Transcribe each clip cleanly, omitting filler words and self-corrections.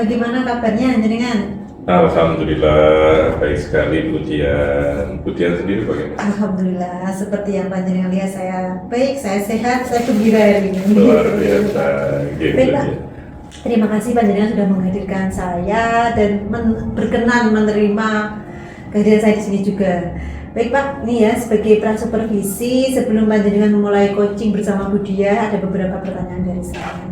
bagaimana kabarnya jenengan? Alhamdulillah baik sekali Budian sendiri bagaimana? Alhamdulillah, seperti yang panjenengan lihat saya baik, saya sehat, saya gembira hari ini. Luar biasa. Gitu, Baik Pak, ya. terima kasih panjenengan sudah menghadirkan saya dan berkenan menerima kehadiran saya di sini juga. Baik Pak, nih ya sebagai prasupervisi sebelum panjenengan memulai coaching bersama Budia ada beberapa pertanyaan dari saya.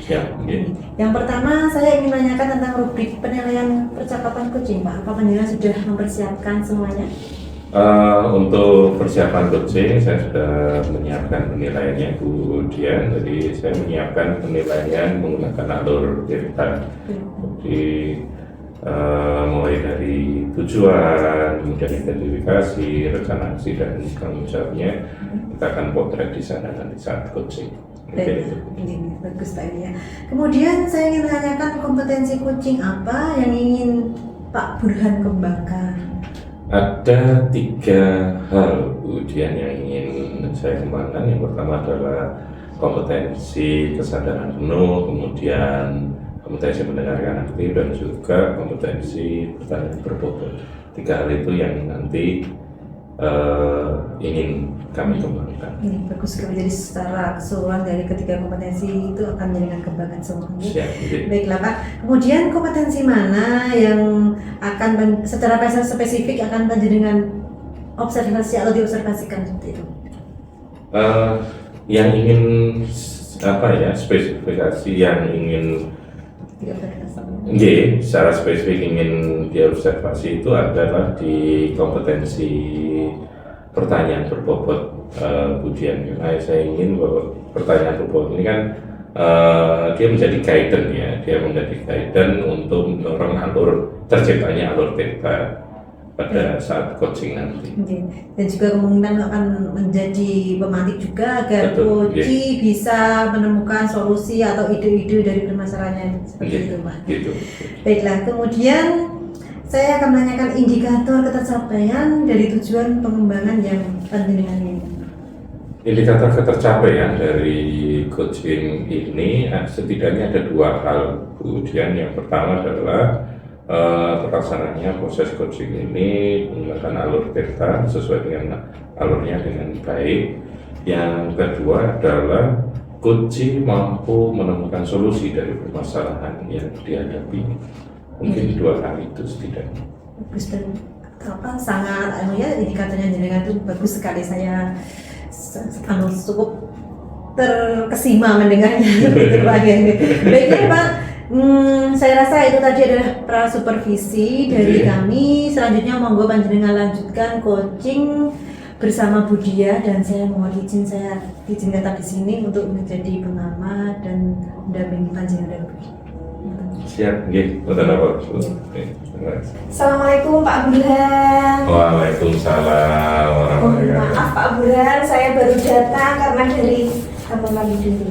Ya, okay. Yang pertama saya ingin menanyakan tentang rubrik penilaian percakapan coaching Pak. Apa panjenengan sudah mempersiapkan semuanya? Untuk persiapan coaching saya sudah menyiapkan penilaiannya Bu Dian. Jadi saya menyiapkan penilaian menggunakan alur delta. Jadi mulai dari tujuan, kemudian identifikasi, rencana aksi dan tanggung jawabnya kita akan potret di sana nanti saat coaching. Ini bagus Pak ini ya. Kemudian saya ingin menanyakan kompetensi coaching apa yang ingin Pak Burhan kembangkan? Ada 3 hal ujian yang ingin saya kembangkan. Yang pertama adalah kompetensi kesadaran penuh, kemudian kompetensi mendengarkan aktif, dan juga kompetensi bertanya berbobot. 3 hal itu yang nanti ingin kami kembangkan. Ini bagus sekali. Jadi secara keseluruhan dari ketiga kompetensi itu akan menjadikan kembangkan semuanya. Siap, Baiklah Pak. Kemudian kompetensi mana yang akan secara spesifik akan panjenengan observasi atau diobservasikan seperti itu? Yang ingin spesifikasi yang ingin secara spesifik ingin diobservasi itu adalah di kompetensi pertanyaan berbobot Budian. Saya ingin bahwa pertanyaan berbobot ini kan dia menjadi guidance ya, dia menjadi guidance untuk mendorong alur terciptanya alur delta pada saat coaching nanti. Dan juga kemungkinan akan menjadi pemantik juga agar coach bisa menemukan solusi atau ide-ide dari permasalahannya seperti itu Pak. Gitu. Baiklah, kemudian saya akan menanyakan indikator ketercapaian dari tujuan pengembangan yang panjenengan ini. Indikator ketercapaian dari coaching ini setidaknya ada 2 hal Budian. Yang pertama adalah terlaksananya proses coaching ini menggunakan alur delta sesuai dengan alurnya dengan baik. Yang kedua adalah coaching mampu menemukan solusi dari permasalahan yang dihadapi. Mungkin 2 hal itu setidaknya. Bagus dan sangat indikatornya jenengan itu bagus sekali. Saya cukup terkesima mendengarnya. Baiklah Pak. Saya rasa itu tadi adalah prasupervisi dari kami. Selanjutnya monggo panjenengan lanjutkan coaching bersama Budia dan saya mohon izin tetap di sini untuk menjadi pengamat dan mendampingi panjenengan. Siap, Pak. Assalamualaikum Pak Burhan. Waalaikumsalam warahmatullahi wabarakatuh. Maaf Pak Burhan, saya baru datang karena dari kantor lagi dulu.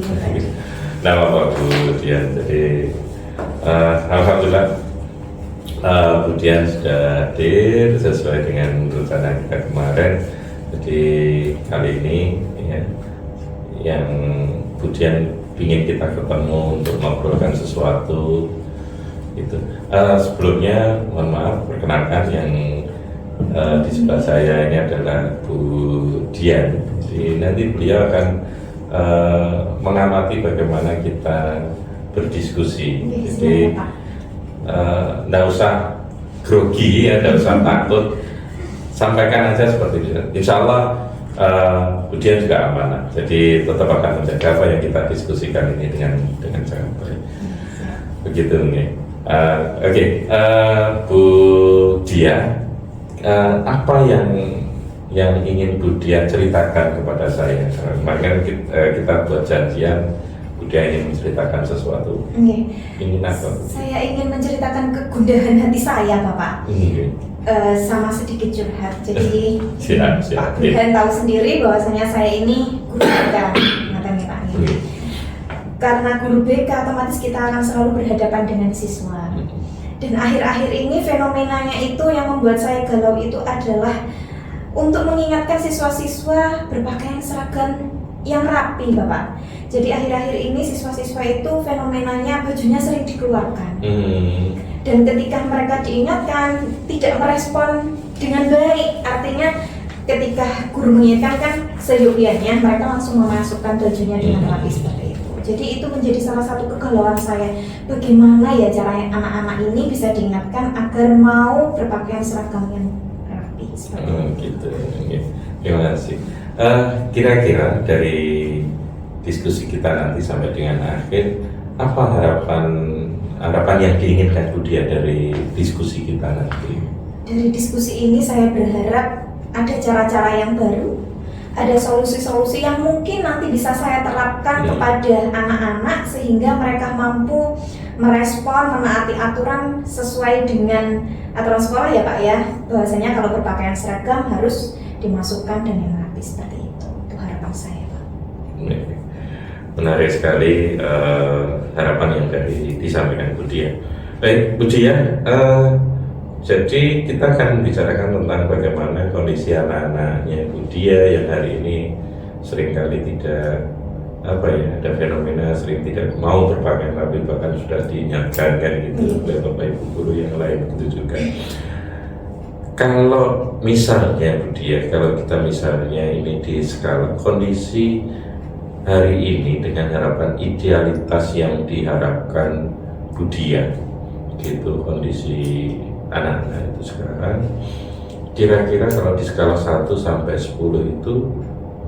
Nama Pak Budian. Jadi alhamdulillah Budian sudah hadir sesuai dengan rencana kita kemarin. Jadi kali ini ya, yang Budian ingin kita ketemu untuk ngobrolkan sesuatu itu. Sebelumnya mohon maaf, perkenalkan yang di sebelah saya ini adalah Bu Dian. Jadi nanti beliau akan mengamati bagaimana kita berdiskusi. Jadi tidak usah grogi ya, tidak usah takut, sampaikan aja seperti itu. Insya Allah Budian juga amanah, jadi tetap akan menjaga apa yang kita diskusikan ini dengan sangat baik. Begitu nih. Bu Dian, apa yang ingin Bu Dian ceritakan kepada saya? Makanya kita buat janjian, Bu Dian ingin menceritakan sesuatu. Ingin apa? Saya ingin menceritakan kegundahan hati saya, Bapak. Sama sedikit curhat. Jadi Pak Burhan tahu sendiri bahwasanya saya ini guru BK, karena guru BK otomatis kita akan selalu berhadapan dengan siswa. Dan akhir-akhir ini fenomenanya itu yang membuat saya galau itu adalah untuk mengingatkan siswa-siswa berpakaian seragam yang rapi, Bapak. Jadi akhir-akhir ini siswa-siswa itu fenomenanya bajunya sering dikeluarkan. Dan ketika mereka diingatkan tidak merespon dengan baik, artinya ketika guru mengingatkan kan seyogianya mereka langsung memasukkan bajunya dengan rapi seperti itu. Jadi itu menjadi salah satu kegalauan saya, bagaimana ya caranya anak-anak ini bisa diingatkan agar mau berpakaian seragam yang rapi seperti itu. Gitu. Terima kasih. Kira-kira dari diskusi kita nanti sampai dengan akhir, apa harapan yang diinginkan Bu Dia dari diskusi kita nanti? Dari diskusi ini saya berharap ada cara-cara yang baru, ada solusi-solusi yang mungkin nanti bisa saya terapkan kepada anak-anak sehingga mereka mampu merespon, menaati aturan sesuai dengan aturan sekolah ya Pak ya. Bahwasanya kalau berpakaian seragam harus dimasukkan dengan rapi seperti itu. Itu harapan saya Pak. Menarik sekali harapan yang disampaikan Bu Dia. Baik Bu Dia, jadi kita akan bicarakan tentang bagaimana kondisi anak-anaknya Bu Dia yang hari ini seringkali tidak ada fenomena sering tidak mau berpakaian rapi, bahkan sudah diingatkan kan gitu oleh Bapak Ibu guru yang lain gitu juga. Kalau misalnya Bu Dia, kalau kita misalnya ini di skala kondisi hari ini dengan harapan idealitas yang diharapkan Bu Dia, gitu kondisi anak-anak itu sekarang, kira-kira kalau di skala 1 sampai 10 itu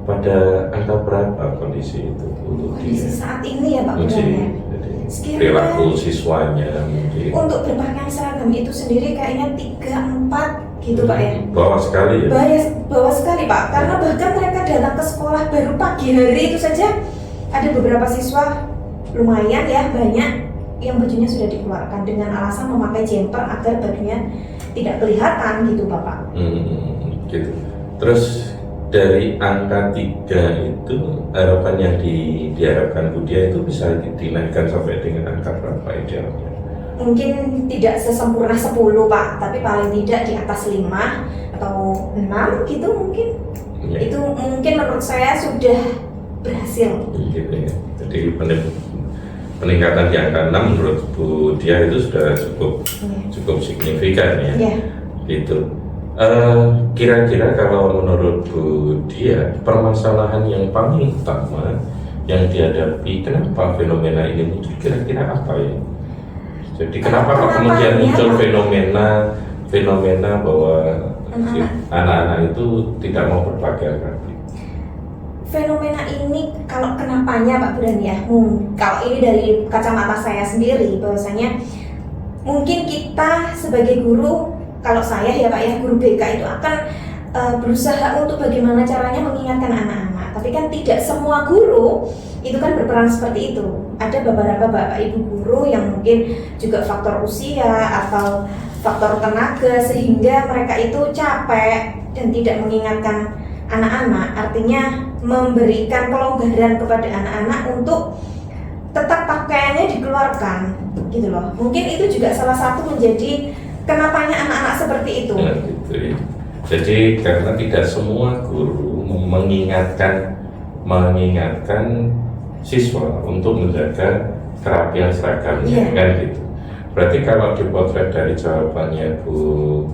pada angka berapa kondisi itu untuk kondisi dia? saat ini ya Pak Jadi perilaku siswanya mungkin untuk berpakaian seragam itu sendiri kayaknya 3-4 gitu Pak ya. Bawah sekali ya? Bawah sekali Pak, karena bahkan mereka datang ke sekolah baru pagi hari itu saja ada beberapa siswa lumayan ya banyak yang bajunya sudah dikeluarkan dengan alasan memakai jumper agar bajunya tidak kelihatan gitu Bapak. Gitu. Terus dari angka 3 itu harapan yang diharapkan Bu Dia itu bisa dinaikkan sampai dengan angka berapa idealnya? Mungkin tidak sesempurna 10 Pak, tapi paling tidak di atas 5 atau 6 gitu mungkin. Ya. Itu mungkin menurut saya sudah berhasil. Gitu ya. Jadi peningkatan di angka 6 menurut Bu Dia itu sudah cukup signifikan ya. Gitu. Kira-kira kalau menurut Bu Dia, permasalahan yang paling utama yang dihadapi, kenapa fenomena ini muncul, kira-kira apa ya? Jadi kenapa kok kemudian muncul fenomena bahwa anak-anak itu tidak mau berpakaian rapi? Fenomena ini kalau kenapanya Pak Burhan ya, kalau ini dari kacamata saya sendiri, bahwasanya mungkin kita sebagai guru, kalau saya ya Pak ya, guru BK itu akan berusaha untuk bagaimana caranya mengingatkan anak-anak. Tapi kan tidak semua guru itu kan berperan seperti itu. Ada beberapa Bapak Ibu guru yang mungkin juga faktor usia atau faktor tenaga sehingga mereka itu capek dan tidak mengingatkan anak-anak. Artinya memberikan pelonggaran kepada anak-anak untuk tetap pakaiannya dikeluarkan gitu loh. Mungkin itu juga salah satu menjadi kenapanya anak-anak seperti itu. Nah, gitu ya. Jadi karena tidak semua guru mengingatkan siswa untuk menjaga kerapian seragamnya, kan gitu. Berarti kalau dipotret dari jawabannya Bu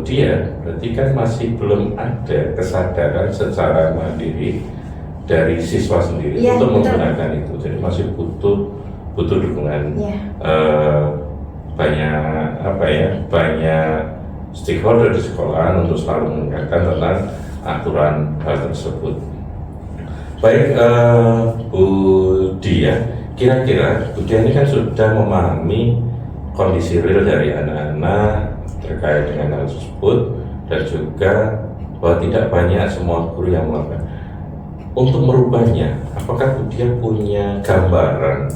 Dia, berarti kan masih belum ada kesadaran secara mandiri dari siswa sendiri untuk menggunakan itu. Jadi masih butuh dukungan banyak stakeholder di sekolah untuk selalu mengingatkan tentang aturan hal tersebut. Baik, Bu Dia, kira-kira Bu Dia ini kan sudah memahami kondisi real dari anak-anak terkait dengan hal tersebut dan juga bahwa tidak banyak semua guru yang melakukan. Untuk merubahnya, apakah Bu Dia punya gambaran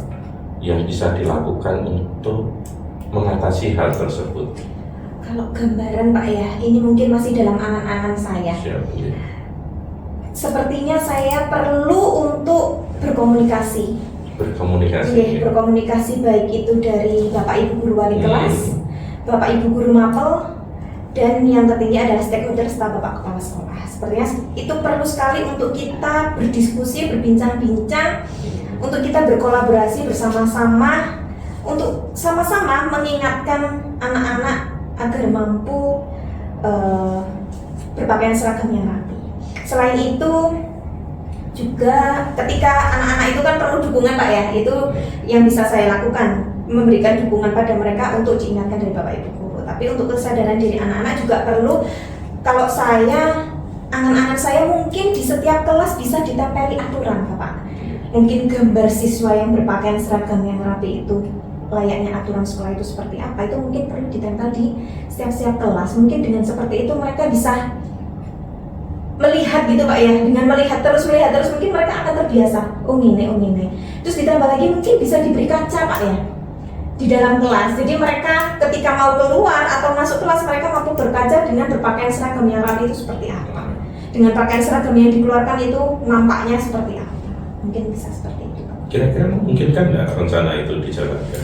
yang bisa dilakukan untuk mengatasi hal tersebut? Kalau gambaran Pak ya, ini mungkin masih dalam angan-angan saya. Siap, ya. Sepertinya saya perlu untuk berkomunikasi. Berkomunikasi baik itu dari Bapak Ibu guru wali kelas, Bapak Ibu guru mapel, dan yang tertinggi adalah stakeholder serta Bapak Kepala Sekolah. Sepertinya itu perlu sekali untuk kita berdiskusi, berbincang-bincang, untuk kita berkolaborasi bersama-sama, untuk sama-sama mengingatkan anak-anak agar mampu berpakaian seragam yang rapi. Selain itu juga ketika anak-anak itu kan perlu dukungan Pak ya, itu yang bisa saya lakukan, memberikan dukungan pada mereka untuk diingatkan dari Bapak Ibu guru. Tapi untuk kesadaran diri anak-anak juga perlu. Kalau saya, angan-angan saya mungkin di setiap kelas bisa ditempeli aturan Bapak. Mungkin gambar siswa yang berpakaian seragam yang rapi itu layaknya aturan sekolah itu seperti apa, itu mungkin perlu ditempel di setiap kelas. Mungkin dengan seperti itu mereka bisa melihat gitu Pak ya, dengan melihat terus mungkin mereka akan terbiasa. Oh ngene. Terus ditambah lagi mungkin bisa diberi kaca Pak ya di dalam kelas. Jadi mereka ketika mau keluar atau masuk kelas mereka mampu berkaca dengan berpakaian seragam yang rapi itu seperti apa. Dengan pakaian seragam yang dikeluarkan itu nampaknya seperti apa. Mungkin bisa seperti itu. Kira-kira memungkinkan nggak rencana itu dijalankan?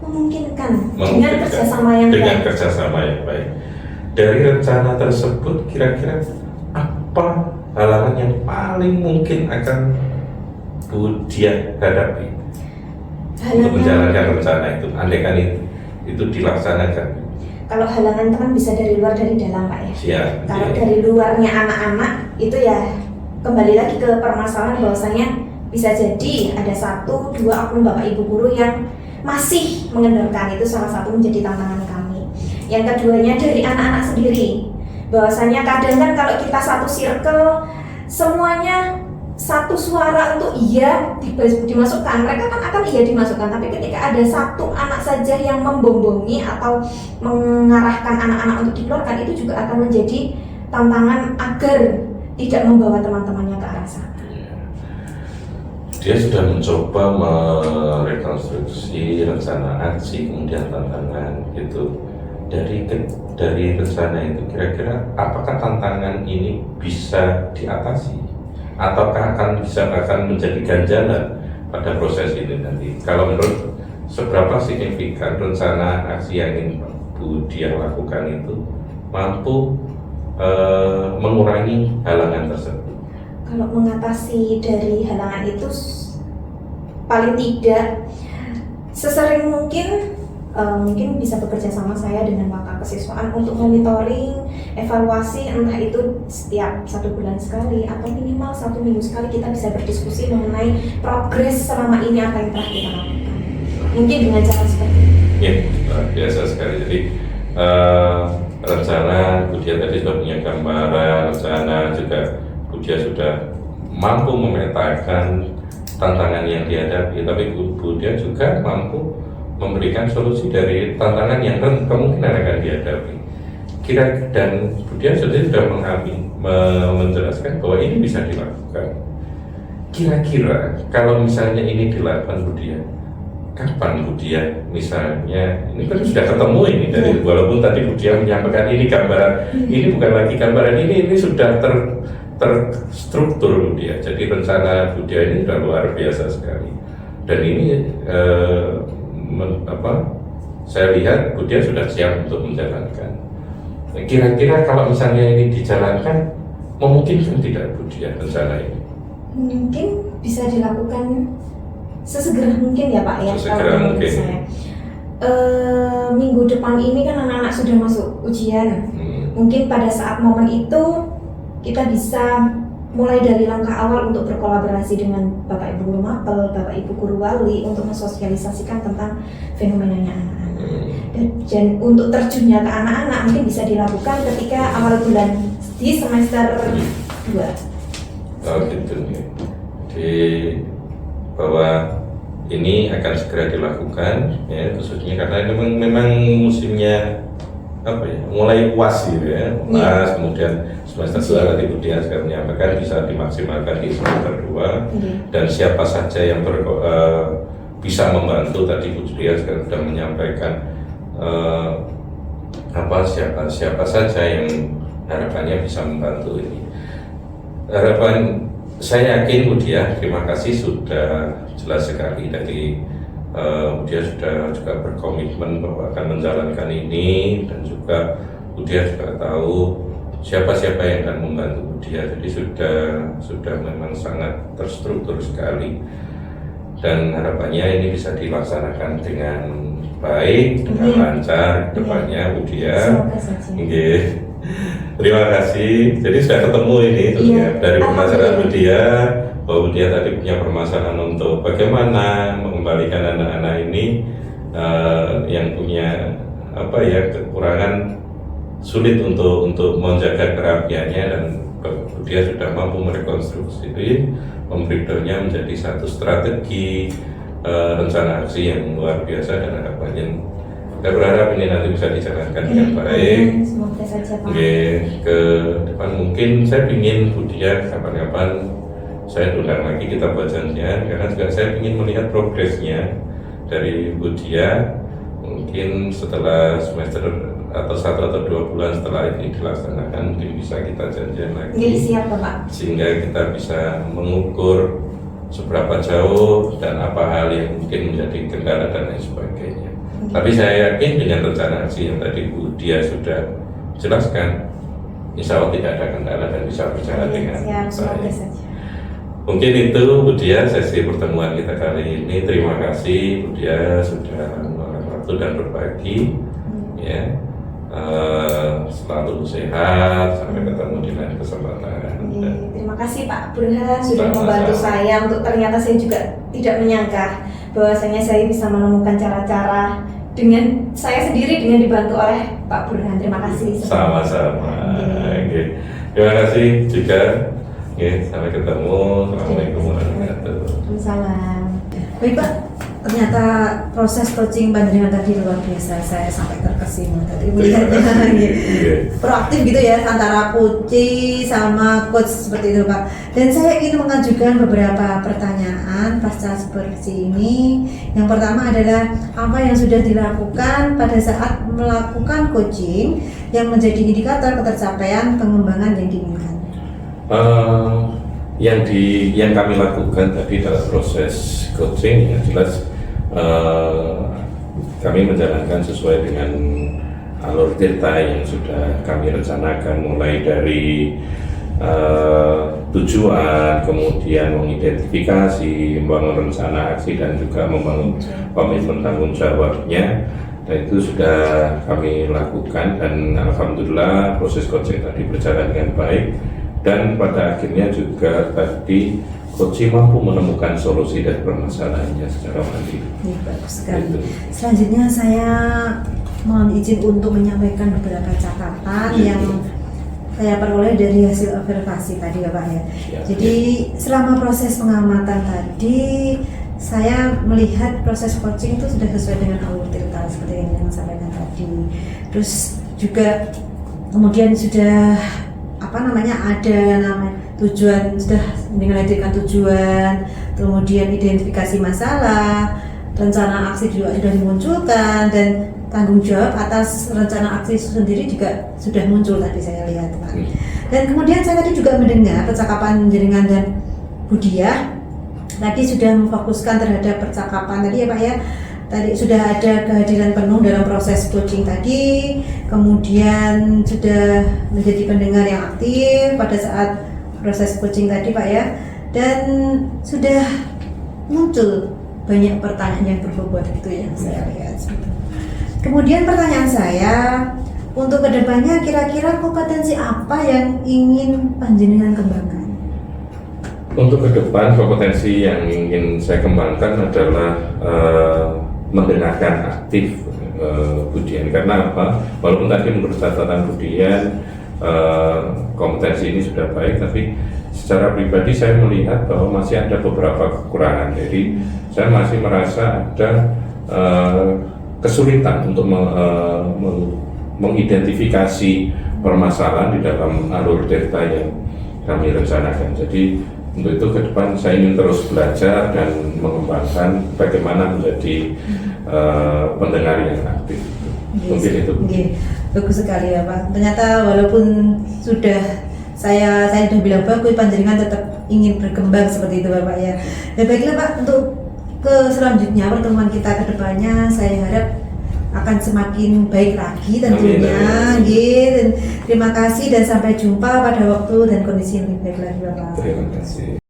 Memungkinkan. Dengan kerjasama yang baik. Kerjasama yang baik. Dari rencana tersebut kira-kira apa halangan yang paling mungkin akan Bu Diah hadapi untuk menjalankan rencana itu, andaikan itu dilaksanakan? Kalau halangan itu kan bisa dari luar dari dalam Pak ya. Siap. Kalau dari luarnya anak-anak itu ya kembali lagi ke permasalahan bahwasanya bisa jadi ada 1, 2 oknum Bapak Ibu guru yang masih mengendorkan. Itu salah satu menjadi tantangan kami. Yang keduanya dari anak-anak sendiri, bahwasanya kadang kan kalau kita satu circle semuanya satu suara untuk iya dimasukkan, mereka kan akan iya dimasukkan. Tapi ketika ada satu anak saja yang membombongi atau mengarahkan anak-anak untuk dikeluarkan, itu juga akan menjadi tantangan agar tidak membawa teman-temannya ke arah sana. Dia sudah mencoba merekonstruksi rencana aksi kemudian tantangan itu. Dari rencana itu kira-kira apakah tantangan ini bisa diatasi ataukah akan menjadi ganjalan pada proses ini nanti? Kalau menurut seberapa signifikan rencana aksi yang ingin Bu Diah lakukan itu mampu mengurangi halangan tersebut? Kalau mengatasi dari halangan itu paling tidak sesering mungkin bisa bekerja sama saya dengan Maka Kesiswaan untuk monitoring, evaluasi, entah itu setiap 1 bulan sekali atau minimal 1 minggu sekali kita bisa berdiskusi mengenai progres selama ini apa yang telah kita lakukan. Mungkin dengan cara seperti itu. Ya, biasa sekali. Jadi rencana Bu Diah tadi sudah punya gambaran, rencana juga Bu Diah sudah mampu memetakan tantangan yang dihadapi, tapi Bu Diah juga mampu memberikan solusi dari tantangan yang kemungkinan akan dihadapi. Dan Bu Diah sudah menjelaskan bahwa ini bisa dilakukan. Kira-kira kalau misalnya ini dilakukan Bu Diah, kapan Bu Diah misalnya, ini kan sudah ketemu ini dari walaupun tadi Bu Diah menyampaikan ini gambaran, ini bukan lagi gambaran, ini sudah terstruktur Bu Diah. Jadi rencana Bu Diah ini sudah luar biasa sekali. Dan ini saya lihat Bu Diah sudah siap untuk menjalankan. Kira-kira kalau misalnya ini dijalankan, memungkinkan tidak Bu Diah rencana ini? Mungkin bisa dilakukan sesegera mungkin ya Pak ya. Sesegera mungkin. Saya. Minggu depan ini kan anak-anak sudah masuk ujian. Mungkin pada saat momen itu kita bisa mulai dari langkah awal untuk berkolaborasi dengan Bapak Ibu Guru Mapel, Bapak Ibu Guru Wali untuk mensosialisasikan tentang fenomenanya anak-anak. Dan untuk terjunnya ke anak-anak mungkin bisa dilakukan ketika awal bulan di semester 2. Oh gitu. Jadi bahwa ini akan segera dilakukan ya, khususnya karena memang musimnya mulai UAS gitu ya. UAS kemudian semester 2 tadi Bu Diah sekarang menyampaikan bisa dimaksimalkan di semester 2 dan siapa saja yang bisa membantu. Tadi Bu Diah sekarang sudah menyampaikan siapa saja yang harapannya bisa membantu ini. Harapan saya yakin Bu Diah, terima kasih sudah jelas sekali dari Bu Diah sudah juga berkomitmen bahwa akan menjalankan ini dan juga Budia juga tahu siapa-siapa yang akan membantu Budia, jadi sudah memang sangat terstruktur sekali, dan harapannya ini bisa dilaksanakan dengan baik, dengan lancar depannya Budia. Semoga saja. Oke. Terima kasih. Jadi sudah ketemu ini Iya. dari pemasaran Alhamdulillah. Budia, bahwa Budia tadi punya permasalahan untuk bagaimana mengembalikan anak-anak ini yang punya kekurangan, sulit untuk menjaga kerapiannya, dan Budia sudah mampu merekonstruksi, membreakdownnya menjadi satu strategi rencana aksi yang luar biasa, dan harapannya kita berharap ini nanti bisa dijalankan dengan baik. Semoga saja Pak. Oke, ke depan mungkin saya ingin Budia kapan-kapan saya undang lagi, kita buat janjian, karena juga saya ingin melihat progresnya dari Budia. Mungkin setelah semester atau 1 atau 2 bulan setelah ini dilaksanakan, mungkin bisa kita janjian lagi. Siap Pak. Sehingga kita bisa mengukur seberapa jauh dan apa hal yang mungkin menjadi kendala dan lain sebagainya. Tapi saya yakin dengan rencana aksi yang tadi Bu Dia sudah jelaskan, insya Allah tidak ada kendala dan bisa berjalan dengan Siap, semoga baik. saja. Mungkin itu Bu Dia sesi pertemuan kita kali ini. Terima kasih Bu Dia sudah meluangkan waktu dan berbagi. Ya, selalu sehat, sampai ketemu di lain kesempatan. Terima kasih Pak Burhan sudah Sama-sama. membantu saya, untuk ternyata saya juga tidak menyangka bahwasanya saya bisa menemukan cara-cara dengan saya sendiri dengan dibantu oleh Pak Burhan. Terima kasih. Sama-sama. Oke. Terima kasih juga. Oke, sampai ketemu. Assalamualaikum warahmatullahi wabarakatuh. Salam. Baik Pak, ternyata proses coaching panjenengan tadi luar biasa, saya sampai terkesima tadi melihatnya. Gitu. Proaktif gitu ya, antara coaching sama coach seperti itu Pak. Dan saya ingin mengajukan beberapa pertanyaan pasca seperti ini. Yang pertama adalah apa yang sudah dilakukan pada saat melakukan coaching yang menjadi indikator ketercapaian pengembangan yang diinginkan. Yang kami lakukan tadi dalam proses coaching, yang jelas kami menjalankan sesuai dengan alur cerita yang sudah kami rencanakan, mulai dari tujuan, kemudian mengidentifikasi, membangun rencana aksi, dan juga membangun komitmen tanggung jawabnya. Dan itu sudah kami lakukan, dan alhamdulillah proses coaching tadi berjalan dengan baik, dan pada akhirnya juga tadi coaching mampu menemukan solusi dari permasalahannya secara mandiri. Ini bagus sekali. Itu. Selanjutnya saya mohon izin untuk menyampaikan beberapa catatan yang saya peroleh dari hasil observasi tadi ya Pak ya. Siap. Jadi selama proses pengamatan tadi saya melihat proses coaching itu sudah sesuai dengan alur cerita seperti yang disampaikan tadi. Terus juga kemudian sudah ada tujuan, sudah menghadirkan tujuan, kemudian identifikasi masalah, rencana aksi juga sudah dimunculkan, dan tanggung jawab atas rencana aksi itu sendiri juga sudah muncul tadi saya lihat Pak. Dan kemudian saya tadi juga mendengar percakapan jenengan dan Budia tadi sudah memfokuskan terhadap percakapan tadi ya Pak ya. Tadi sudah ada kehadiran penuh dalam proses coaching tadi, kemudian sudah menjadi pendengar yang aktif pada saat proses coaching tadi Pak ya, dan sudah muncul banyak pertanyaan yang berbobot itu yang saya lihat. Kemudian pertanyaan saya, untuk kedepannya kira-kira kompetensi apa yang ingin panjenengan kembangkan? Untuk ke depan kompetensi yang ingin saya kembangkan adalah mendengarkan aktif Budian. Karena apa? Walaupun tadi menurut catatan Budian kompetensi ini sudah baik, tapi secara pribadi saya melihat bahwa masih ada beberapa kekurangan. Jadi saya masih merasa ada kesulitan untuk mengidentifikasi permasalahan di dalam alur data yang kami rencanakan. Jadi untuk itu ke depan saya ingin terus belajar dan mengembangkan bagaimana menjadi pendengar yang aktif. Mungkin itu. Bagus sekali ya Pak. Ternyata walaupun sudah saya sudah bilang bagus, panjenengan tetap ingin berkembang seperti itu Bapak ya. Ya baiklah Pak, untuk ke selanjutnya pertemuan kita ke depannya saya harap akan semakin baik lagi tentunya. Amin. Nggih, dan terima kasih dan sampai jumpa pada waktu dan kondisi yang lebih baik lagi Bapak. Terima kasih.